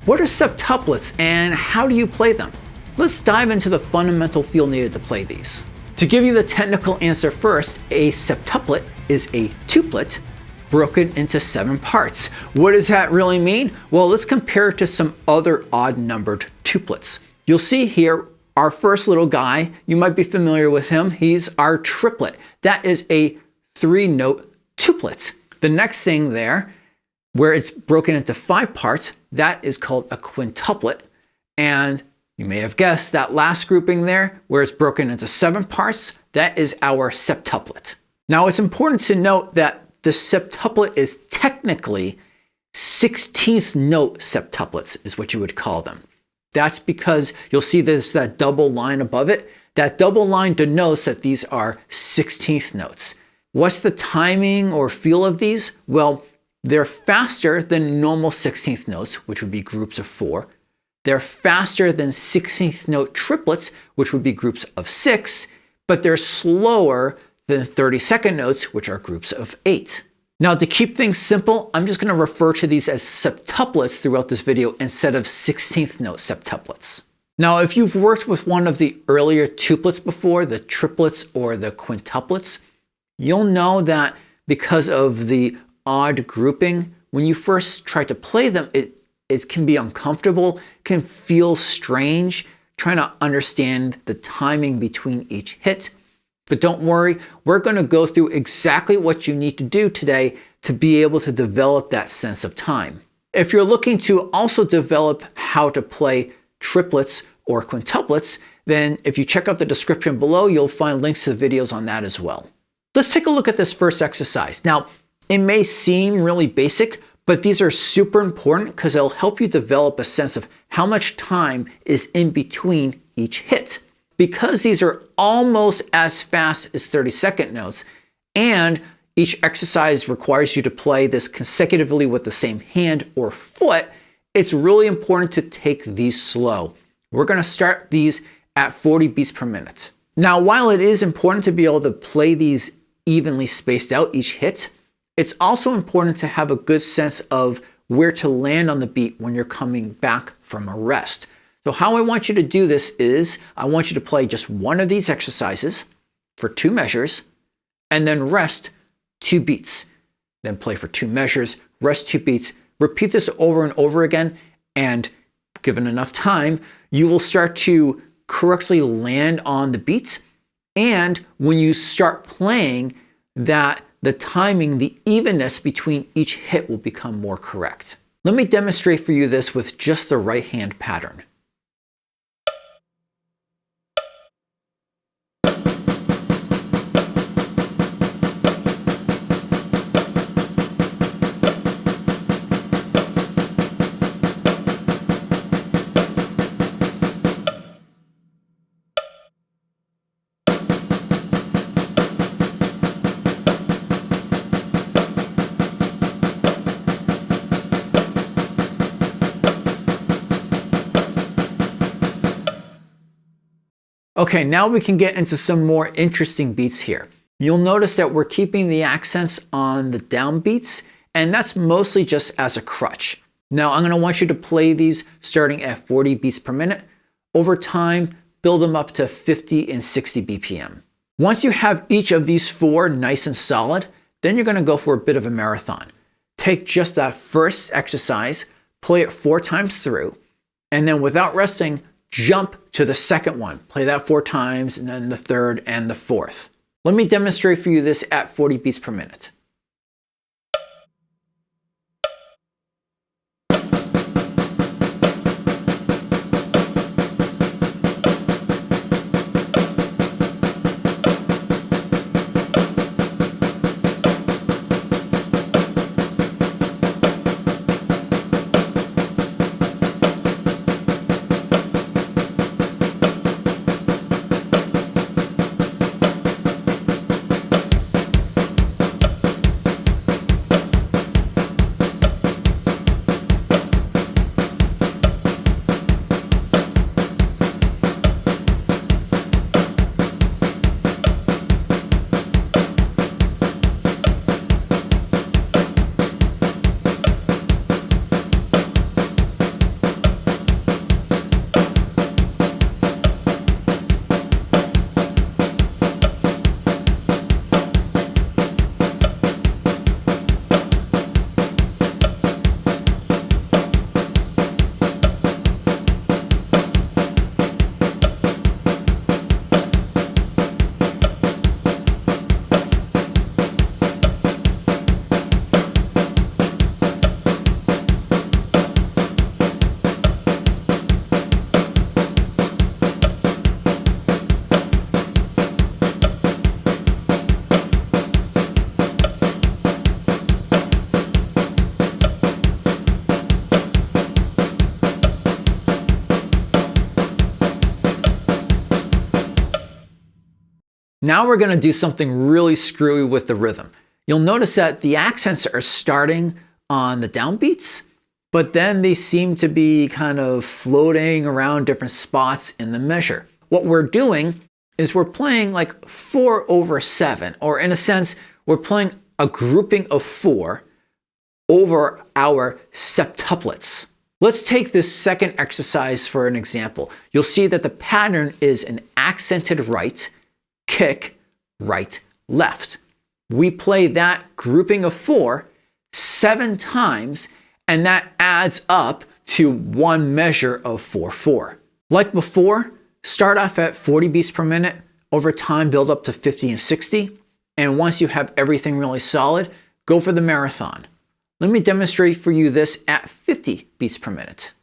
What are septuplets and how do you play them? Let's dive into the fundamental field needed to play these. To give you the technical answer first, a septuplet is a tuplet broken into 7 parts. What does that really mean? Well, let's compare it to some other odd numbered tuplets. You'll see here our first little guy, you might be familiar with him. He's our triplet. That is a 3-note tuplet. The next thing there, where it's broken into 5 parts, that is called a quintuplet. And you may have guessed that last grouping there, where it's broken into 7 parts, that is our septuplet. Now it's important to note that the septuplet is technically 16th note septuplets is what you would call them. That's because you'll see there's that double line above it. That double line denotes that these are 16th notes. What's the timing or feel of these? Well, they're faster than normal 16th notes, which would be groups of 4. They're faster than 16th note triplets, which would be groups of 6, but they're slower than 32nd notes, which are groups of 8. Now, to keep things simple, I'm just going to refer to these as septuplets throughout this video instead of 16th note septuplets. Now, if you've worked with one of the earlier tuplets before, the triplets or the quintuplets, you'll know that because of the odd grouping, when you first try to play them, it can be uncomfortable, can feel strange, trying to understand the timing between each hit. But don't worry, we're going to go through exactly what you need to do today to be able to develop that sense of time. If you're looking to also develop how to play triplets or quintuplets, then if you check out the description below, you'll find links to the videos on that as well. Let's take a look at this first exercise. Now, it may seem really basic, but these are super important because they'll help you develop a sense of how much time is in between each hit. Because these are almost as fast as 32nd notes, and each exercise requires you to play this consecutively with the same hand or foot, it's really important to take these slow. We're going to start these at 40 beats per minute. Now, while it is important to be able to play these evenly spaced out each hit, it's also important to have a good sense of where to land on the beat when you're coming back from a rest. So how I want you to do this is I want you to play just one of these exercises for 2 measures and then rest 2 beats. Then play for 2 measures, rest 2 beats. Repeat this over and over again, and given enough time, you will start to correctly land on the beats. And when you start playing, that the timing, the evenness between each hit will become more correct. Let me demonstrate for you this with just the right hand pattern. Okay, now we can get into some more interesting beats here. You'll notice that we're keeping the accents on the down beats, and that's mostly just as a crutch. Now I'm going to want you to play these starting at 40 beats per minute. Over time, build them up to 50 and 60 BPM. Once you have each of these 4 nice and solid, then you're going to go for a bit of a marathon. Take just that first exercise, play it 4 times through, and then without resting, jump to the second one. Play that 4 times, and then the third and the fourth. Let me demonstrate for you this at 40 beats per minute. Now we're going to do something really screwy with the rhythm. You'll notice that the accents are starting on the downbeats, but then they seem to be kind of floating around different spots in the measure. What we're doing is we're playing like 4/7, or in a sense, we're playing a grouping of 4 over our septuplets. Let's take this second exercise for an example. You'll see that the pattern is an accented right, kick, right, left. We play that grouping of 4 7 times, and that adds up to one measure of 4/4. Like before, start off at 40 beats per minute, over time build up to 50 and 60, and once you have everything really solid, go for the marathon. Let me demonstrate for you this at 50 beats per minute.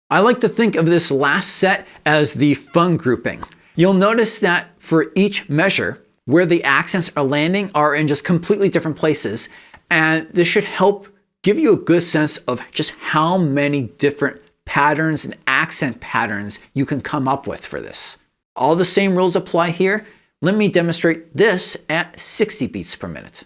I like to think of this last set as the fun grouping. You'll notice that for each measure, where the accents are landing are in just completely different places, and this should help give you a good sense of just how many different patterns and accent patterns you can come up with for this. All the same rules apply here. Let me demonstrate this at 60 beats per minute.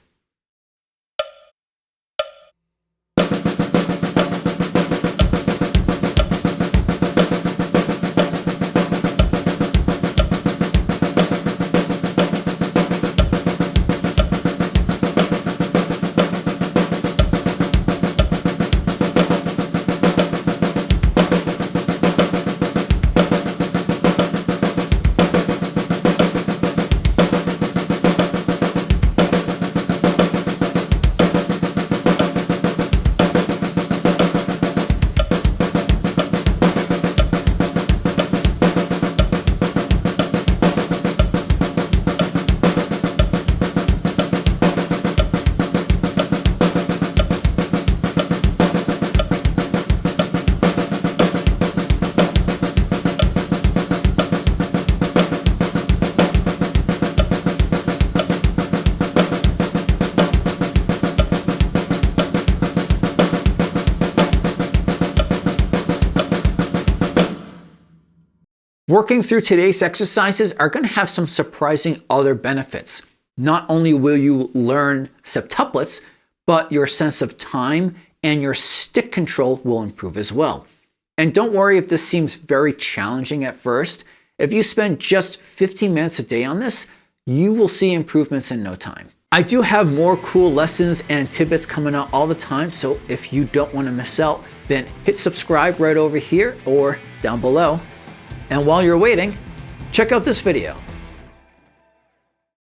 Working through today's exercises are going to have some surprising other benefits. Not only will you learn septuplets, but your sense of time and your stick control will improve as well. And don't worry if this seems very challenging at first. If you spend just 15 minutes a day on this, you will see improvements in no time. I do have more cool lessons and tidbits coming out all the time, so if you don't want to miss out, then hit subscribe right over here or down below. And while you're waiting, check out this video.